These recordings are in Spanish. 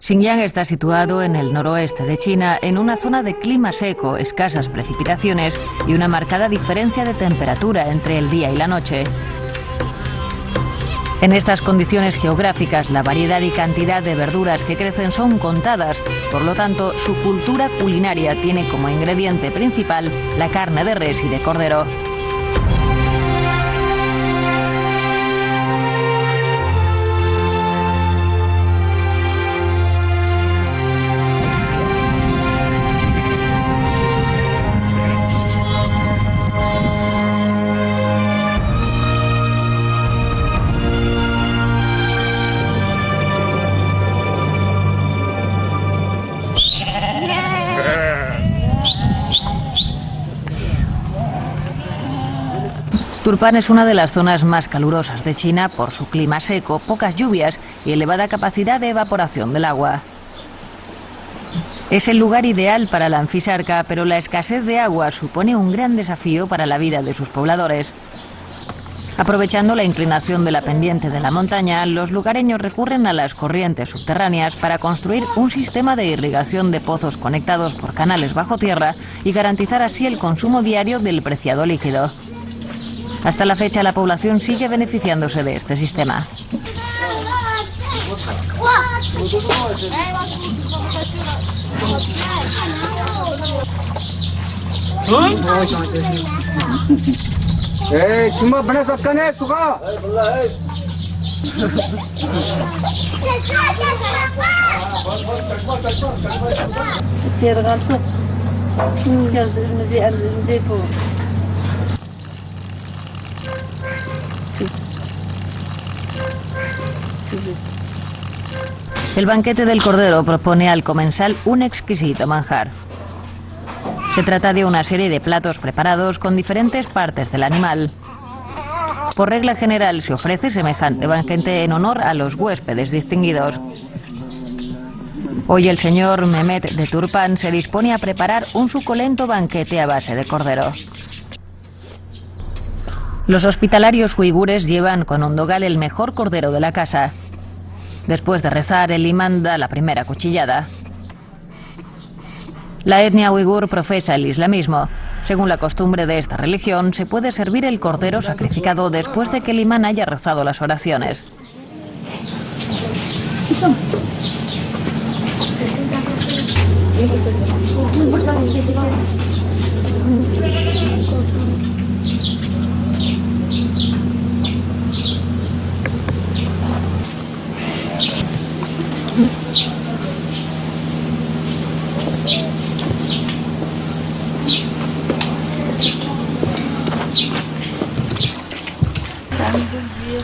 Xinjiang está situado en el noroeste de China, en una zona de clima seco, escasas precipitaciones y una marcada diferencia de temperatura entre el día y la noche. En estas condiciones geográficas, la variedad y cantidad de verduras que crecen son contadas, por lo tanto, su cultura culinaria tiene como ingrediente principal la carne de res y de cordero. Turpan es una de las zonas más calurosas de China por su clima seco, pocas lluvias y elevada capacidad de evaporación del agua. Es el lugar ideal para la anfisarca, pero la escasez de agua supone un gran desafío para la vida de sus pobladores. Aprovechando la inclinación de la pendiente de la montaña, los lugareños recurren a las corrientes subterráneas para construir un sistema de irrigación de pozos conectados por canales bajo tierra y garantizar así el consumo diario del preciado líquido. Hasta la fecha, la población sigue beneficiándose de este sistema. El banquete del cordero propone al comensal un exquisito manjar. Se trata de una serie de platos preparados con diferentes partes del animal. Por regla general se ofrece semejante banquete en honor a los huéspedes distinguidos. Hoy el señor Mehmet de Turpan se dispone a preparar un suculento banquete a base de cordero. Los hospitalarios uigures llevan con un dogal el mejor cordero de la casa. Después de rezar, el imán da la primera cuchillada. La etnia uigur profesa el islamismo. Según la costumbre de esta religión, se puede servir el cordero sacrificado después de que el imán haya rezado las oraciones.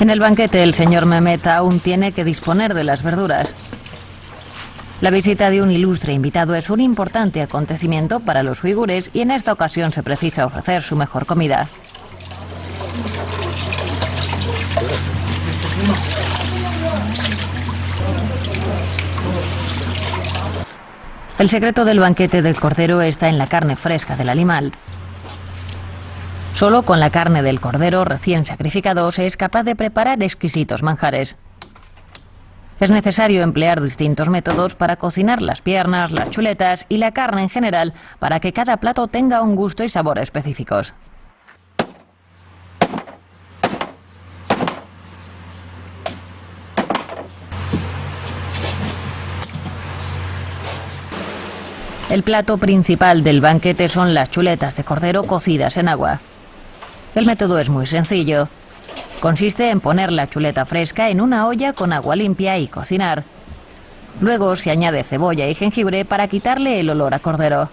En el banquete, el señor Mehmet aún tiene que disponer de las verduras. La visita de un ilustre invitado es un importante acontecimiento para los uigures y en esta ocasión se precisa ofrecer su mejor comida. El secreto del banquete del cordero está en la carne fresca del animal. Solo con la carne del cordero recién sacrificado se es capaz de preparar exquisitos manjares. Es necesario emplear distintos métodos para cocinar las piernas, las chuletas y la carne en general para que cada plato tenga un gusto y sabor específicos. El plato principal del banquete son las chuletas de cordero cocidas en agua. El método es muy sencillo. Consiste en poner la chuleta fresca en una olla con agua limpia y cocinar. Luego se añade cebolla y jengibre para quitarle el olor a cordero.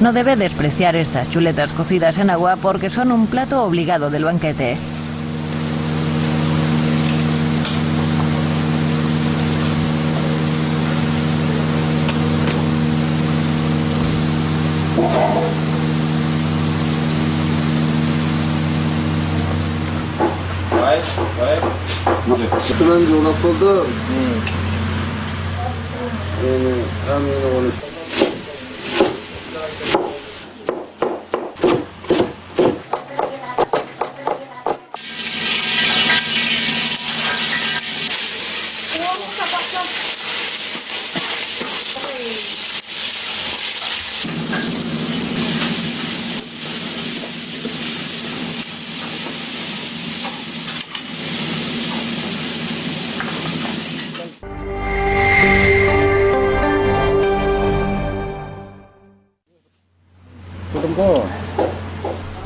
No debe despreciar estas chuletas cocidas en agua porque son un plato obligado del banquete.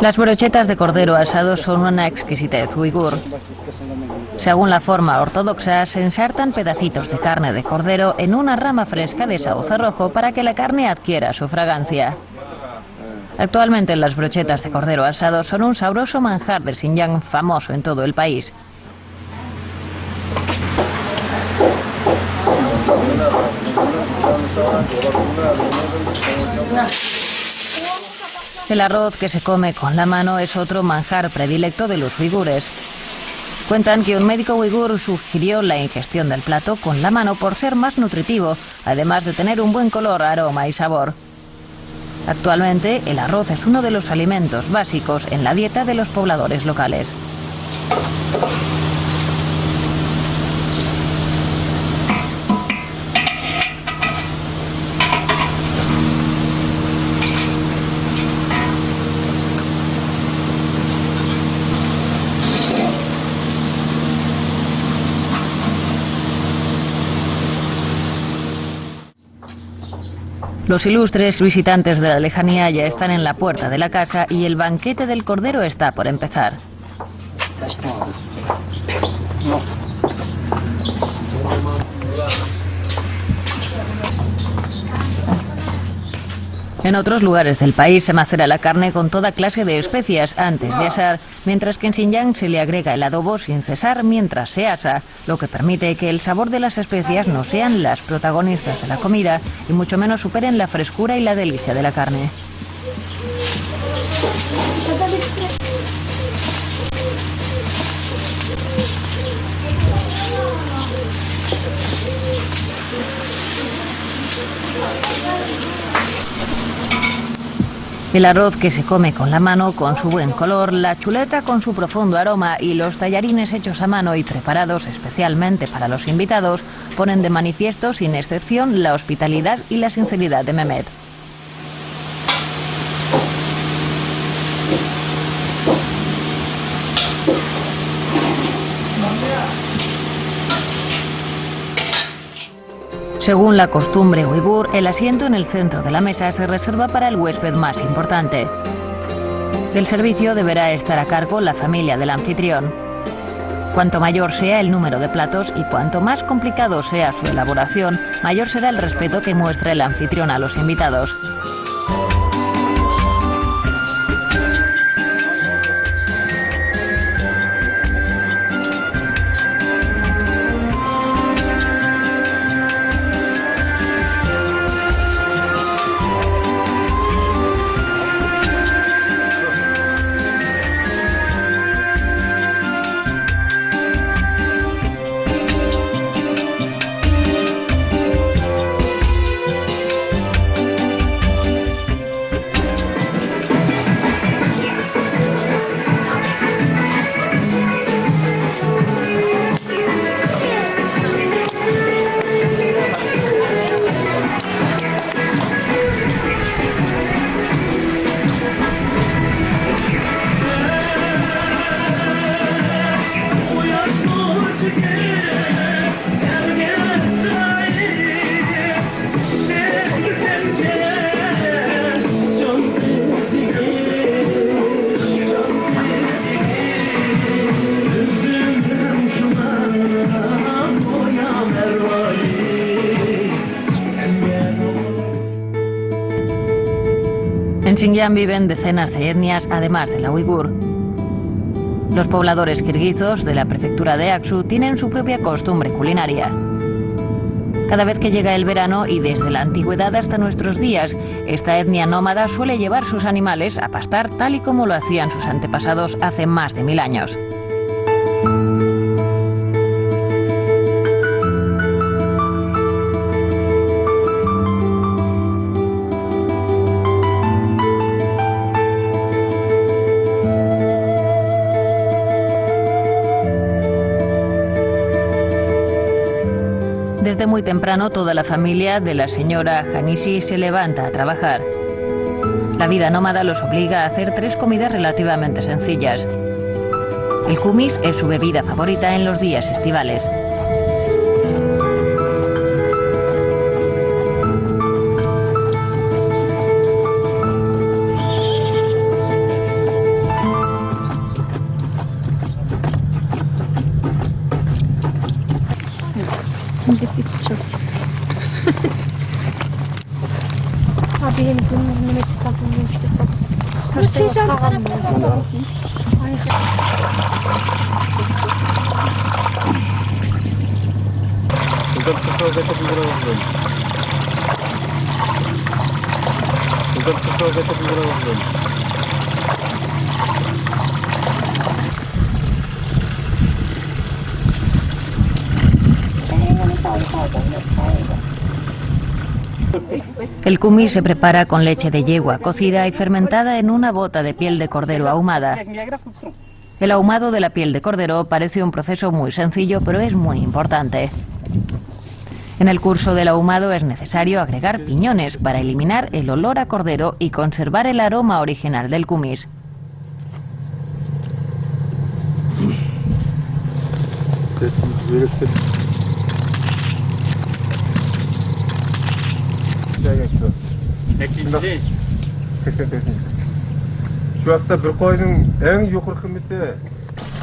Las brochetas de cordero asado son una exquisitez uigur. Según la forma ortodoxa, se ensartan pedacitos de carne de cordero en una rama fresca de sauce rojo para que la carne adquiera su fragancia. Actualmente las brochetas de cordero asado son un sabroso manjar del Xinjiang famoso en todo el país. El arroz que se come con la mano es otro manjar predilecto de los uigures. Cuentan que un médico uigur sugirió la ingestión del plato con la mano por ser más nutritivo, además de tener un buen color, aroma y sabor. Actualmente, el arroz es uno de los alimentos básicos en la dieta de los pobladores locales. Los ilustres visitantes de la lejanía ya están en la puerta de la casa y el banquete del cordero está por empezar. En otros lugares del país se macera la carne con toda clase de especias antes de asar, mientras que en Xinjiang se le agrega el adobo sin cesar mientras se asa, lo que permite que el sabor de las especias no sean las protagonistas de la comida y mucho menos superen la frescura y la delicia de la carne. El arroz que se come con la mano con su buen color, la chuleta con su profundo aroma y los tallarines hechos a mano y preparados especialmente para los invitados ponen de manifiesto sin excepción la hospitalidad y la sinceridad de Mehmet. Según la costumbre uigur, el asiento en el centro de la mesa se reserva para el huésped más importante. Del servicio deberá estar a cargo la familia del anfitrión. Cuanto mayor sea el número de platos y cuanto más complicado sea su elaboración, mayor será el respeto que muestre el anfitrión a los invitados. En Xinjiang viven decenas de etnias, además de la uigur. Los pobladores kirguizos de la prefectura de Aksu tienen su propia costumbre culinaria. Cada vez que llega el verano y desde la antigüedad hasta nuestros días, esta etnia nómada suele llevar sus animales a pastar tal y como lo hacían sus antepasados hace más de 1000 años. Desde muy temprano toda la familia de la señora Hanisi se levanta a trabajar. La vida nómada los obliga a hacer 3 comidas relativamente sencillas. El kumis es su bebida favorita en los días estivales. El kumis se prepara con leche de yegua cocida y fermentada en una bota de piel de cordero ahumada. El ahumado de la piel de cordero parece un proceso muy sencillo, pero es muy importante. En el curso del ahumado es necesario agregar piñones para eliminar el olor a cordero y conservar el aroma original del kumis.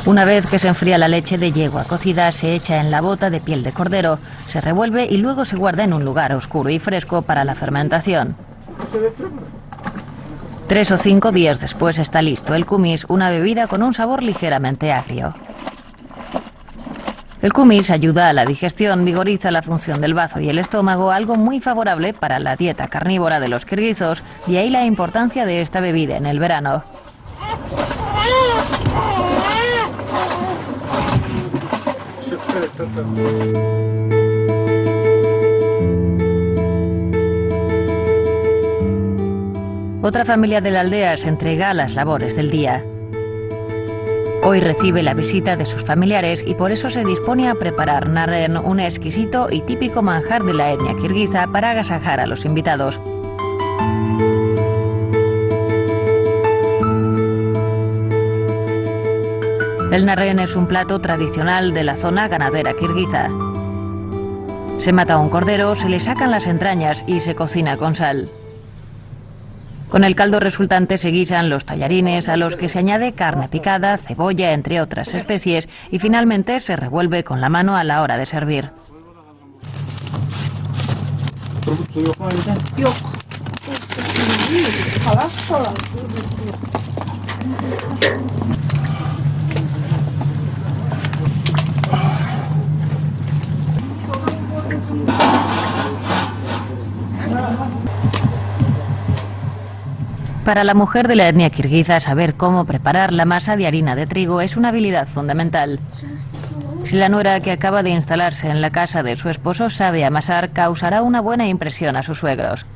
Una vez que se enfría la leche de yegua cocida, se echa en la bota de piel de cordero, se revuelve y luego se guarda en un lugar oscuro y fresco para la fermentación. 3 o 5 días después está listo el kumis, una bebida con un sabor ligeramente agrio. El kumis ayuda a la digestión, vigoriza la función del bazo y el estómago, algo muy favorable para la dieta carnívora de los kirguizos, y ahí la importancia de esta bebida en el verano. Otra familia de la aldea se entrega a las labores del día. Hoy recibe la visita de sus familiares y por eso se dispone a preparar narren, un exquisito y típico manjar de la etnia kirguiza, para agasajar a los invitados. El narren es un plato tradicional de la zona ganadera kirguiza. Se mata un cordero, se le sacan las entrañas y se cocina con sal. Con el caldo resultante se guisan los tallarines, a los que se añade carne picada, cebolla, entre otras especies, y finalmente se revuelve con la mano a la hora de servir. Para la mujer de la etnia kirguiza, saber cómo preparar la masa de harina de trigo es una habilidad fundamental. Si la nuera que acaba de instalarse en la casa de su esposo sabe amasar, causará una buena impresión a sus suegros.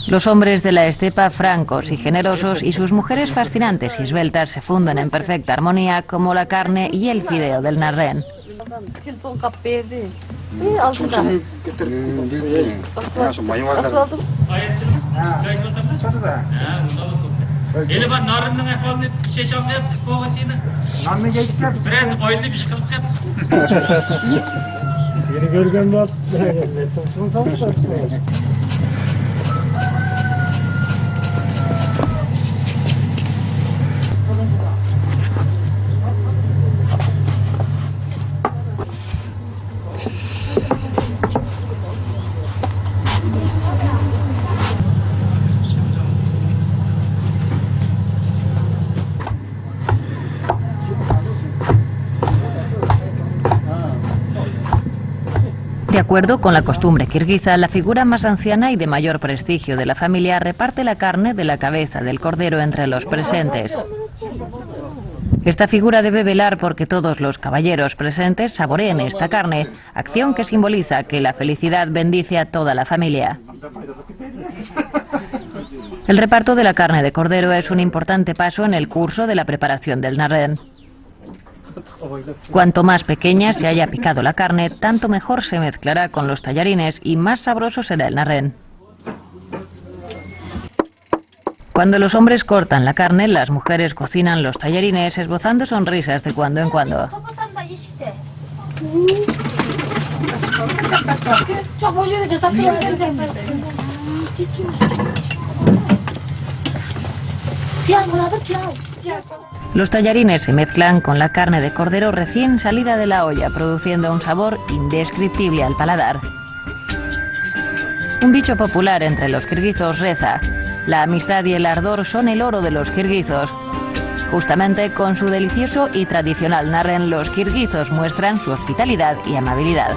Los hombres de la estepa, francos y generosos, y sus mujeres fascinantes y esbeltas, se funden en perfecta armonía como la carne y el fideo del narren. De acuerdo con la costumbre kirguiza, la figura más anciana y de mayor prestigio de la familia reparte la carne de la cabeza del cordero entre los presentes. Esta figura debe velar porque todos los caballeros presentes saboreen esta carne, acción que simboliza que la felicidad bendice a toda la familia. El reparto de la carne de cordero es un importante paso en el curso de la preparación del narren. Cuanto más pequeña se haya picado la carne, tanto mejor se mezclará con los tallarines y más sabroso será el narren. Cuando los hombres cortan la carne, las mujeres cocinan los tallarines, esbozando sonrisas de cuando en cuando. Los tallarines se mezclan con la carne de cordero recién salida de la olla, produciendo un sabor indescriptible al paladar. Un dicho popular entre los kirguizos reza: la amistad y el ardor son el oro de los kirguizos. Justamente con su delicioso y tradicional narren, los kirguizos muestran su hospitalidad y amabilidad.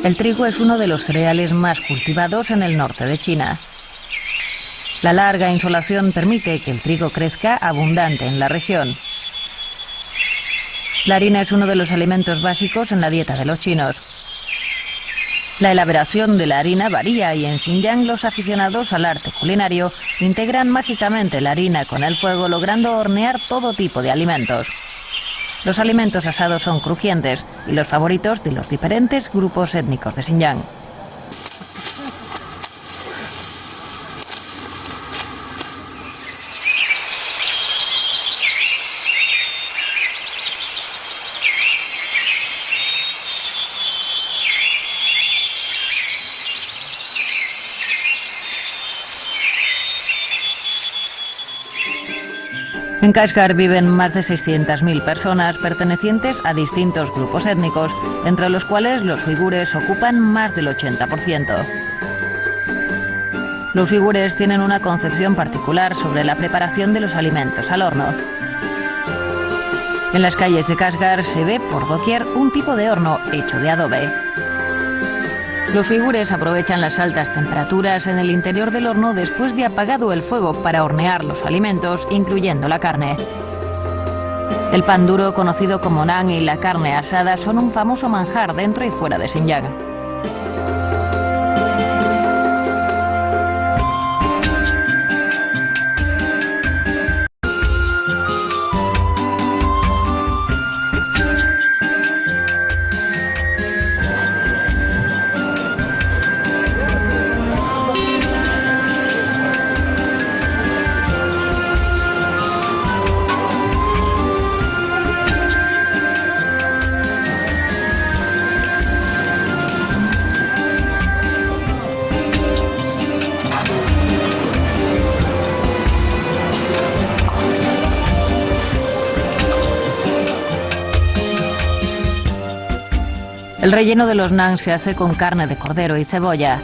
El trigo es uno de los cereales más cultivados en el norte de China. La larga insolación permite que el trigo crezca abundante en la región. La harina es uno de los alimentos básicos en la dieta de los chinos. La elaboración de la harina varía y en Xinjiang los aficionados al arte culinario integran mágicamente la harina con el fuego, logrando hornear todo tipo de alimentos. Los alimentos asados son crujientes y los favoritos de los diferentes grupos étnicos de Xinjiang. En Kashgar viven más de 600.000 personas pertenecientes a distintos grupos étnicos, entre los cuales los uigures ocupan más del 80%. Los uigures tienen una concepción particular sobre la preparación de los alimentos al horno. En las calles de Kashgar se ve por doquier un tipo de horno hecho de adobe. Los uigures aprovechan las altas temperaturas en el interior del horno después de apagado el fuego para hornear los alimentos, incluyendo la carne. El pan duro, conocido como naan, y la carne asada son un famoso manjar dentro y fuera de Xinjiang. El relleno de los naan se hace con carne de cordero y cebolla.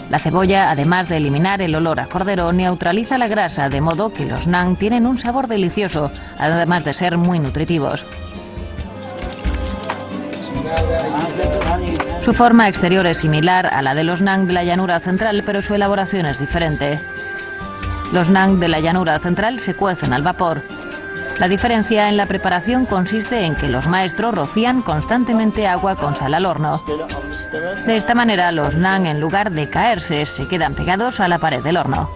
La cebolla, además de eliminar el olor a cordero, neutraliza la grasa, de modo que los naan tienen un sabor delicioso, además de ser muy nutritivos. Su forma exterior es similar a la de los naan de la llanura central, pero su elaboración es diferente. Los naan de la llanura central se cuecen al vapor. La diferencia en la preparación consiste en que los maestros rocían constantemente agua con sal al horno. De esta manera, los naan, en lugar de caerse, se quedan pegados a la pared del horno.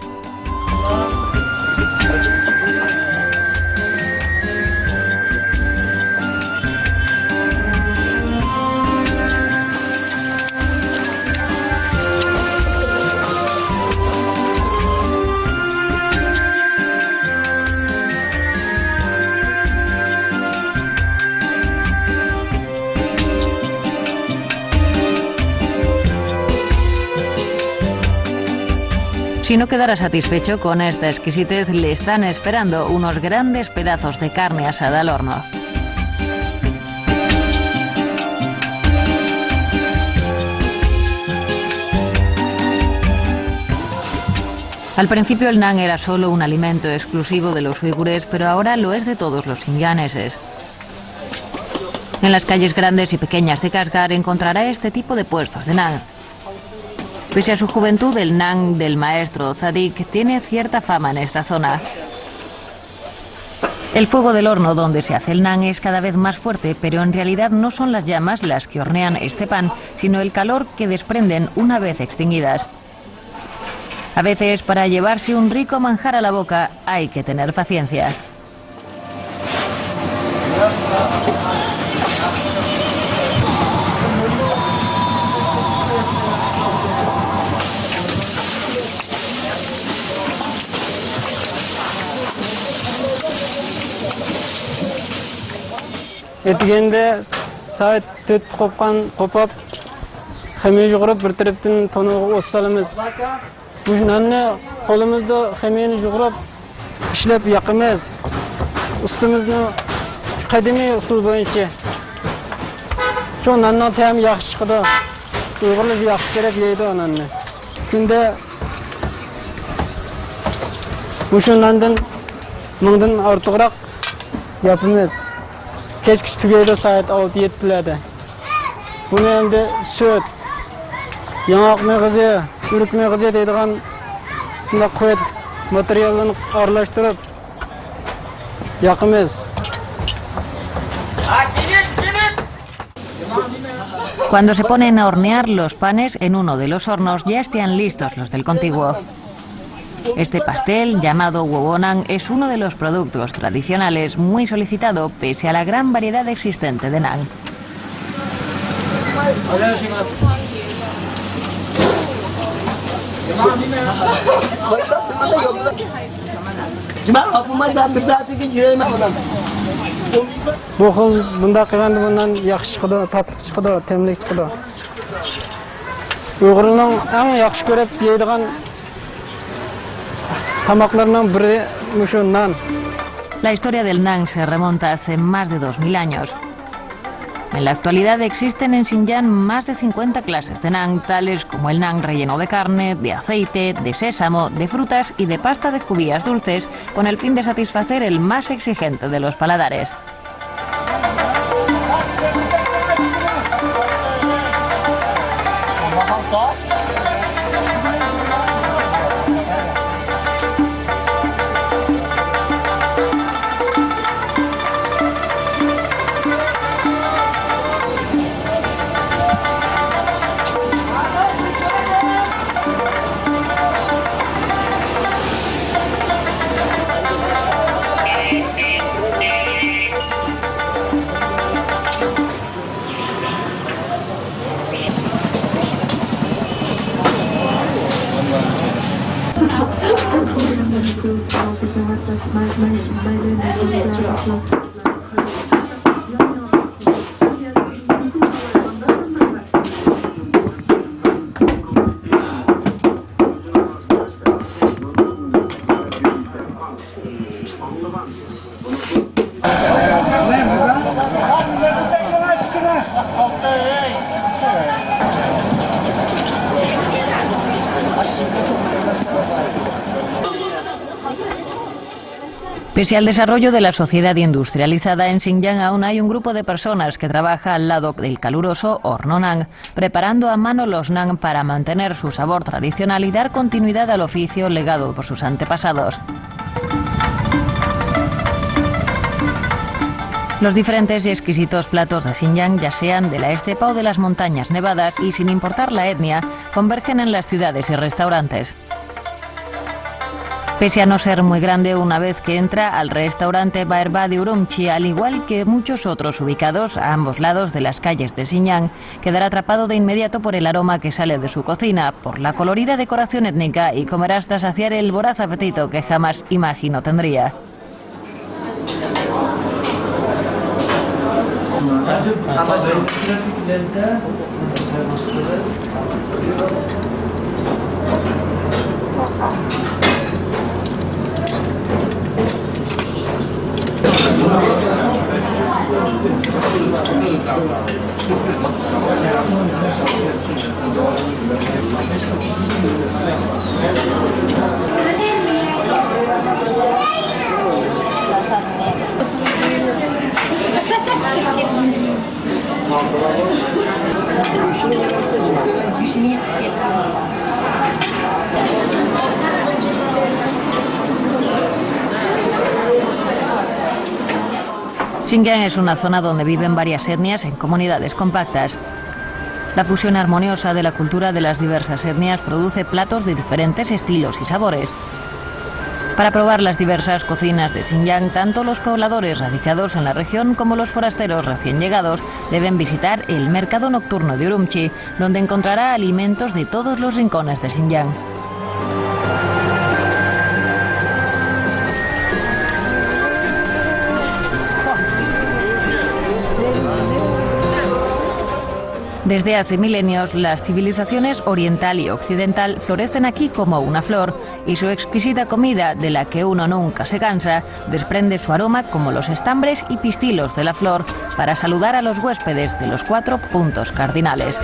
Si no quedara satisfecho con esta exquisitez, le están esperando unos grandes pedazos de carne asada al horno. Al principio el naan era solo un alimento exclusivo de los uigures, pero ahora lo es de todos los xinjiangueses. En las calles grandes y pequeñas de Kashgar encontrará este tipo de puestos de naan. Pese a su juventud, el naan del maestro Tzadik tiene cierta fama en esta zona. El fuego del horno donde se hace el naan es cada vez más fuerte, pero en realidad no son las llamas las que hornean este pan, sino el calor que desprenden una vez extinguidas. A veces, para llevarse un rico manjar a la boca, hay que tener paciencia. Etigende saat tüt kopap xemeyi jugurab bir tarafdan tonuğa ossalamiz. Bu nanni qo'limizda xemiyani jug'urab ishlab yoqamiz. Ustimizni qadimiy usul bo'yicha. Shu nanning ta'mi yaxshi chiqadi. Uyg'urlar yaxshi ko'rib yeydi nanni. Kunda bu nandan mingdan ortiqroq yapamiz. Kechki tugaydi soat 6-7larda. Buni endi sut, yong'oq mag'izi, uruk mag'izi deydigan shunday quvvat materiallarni aralashtirib yoqamiz. Cuando se ponen a hornear los panes en uno de los hornos, ya están listos los del contiguo. Este pastel, llamado wowonan, es uno de los productos tradicionales muy solicitado pese a la gran variedad existente de naan. Bu xil bunda qilganda bundan yaxshi chiqadi, tatli chiqadi, temlik chiqadi. Uyg'urlarning eng yaxshi ko'rib yeydigan tamoqlarning biri mushu nan. La historia del naan se remonta hace más de 2000 años. En la actualidad existen en Xinjiang más de 50 clases de naan, tales como el naan relleno de carne, de aceite, de sésamo, de frutas y de pasta de judías dulces, con el fin de satisfacer el más exigente de los paladares. Pese al desarrollo de la sociedad industrializada, en Xinjiang aún hay un grupo de personas que trabaja al lado del caluroso horno naan, preparando a mano los naan para mantener su sabor tradicional y dar continuidad al oficio legado por sus antepasados. Los diferentes y exquisitos platos de Xinjiang, ya sean de la estepa o de las montañas nevadas y sin importar la etnia, convergen en las ciudades y restaurantes. Pese a no ser muy grande, una vez que entra al restaurante Baerba de Urumqi, al igual que muchos otros ubicados a ambos lados de las calles de Xinjiang, quedará atrapado de inmediato por el aroma que sale de su cocina, por la colorida decoración étnica y comerá hasta saciar el voraz apetito que jamás imagino tendría. Xinjiang es una zona donde viven varias etnias en comunidades compactas. La fusión armoniosa de la cultura de las diversas etnias produce platos de diferentes estilos y sabores. Para probar las diversas cocinas de Xinjiang, tanto los pobladores radicados en la región como los forasteros recién llegados deben visitar el mercado nocturno de Urumqi, donde encontrará alimentos de todos los rincones de Xinjiang. Desde hace milenios, las civilizaciones oriental y occidental florecen aquí como una flor, y su exquisita comida, de la que uno nunca se cansa, desprende su aroma como los estambres y pistilos de la flor para saludar a los huéspedes de los 4 puntos cardinales.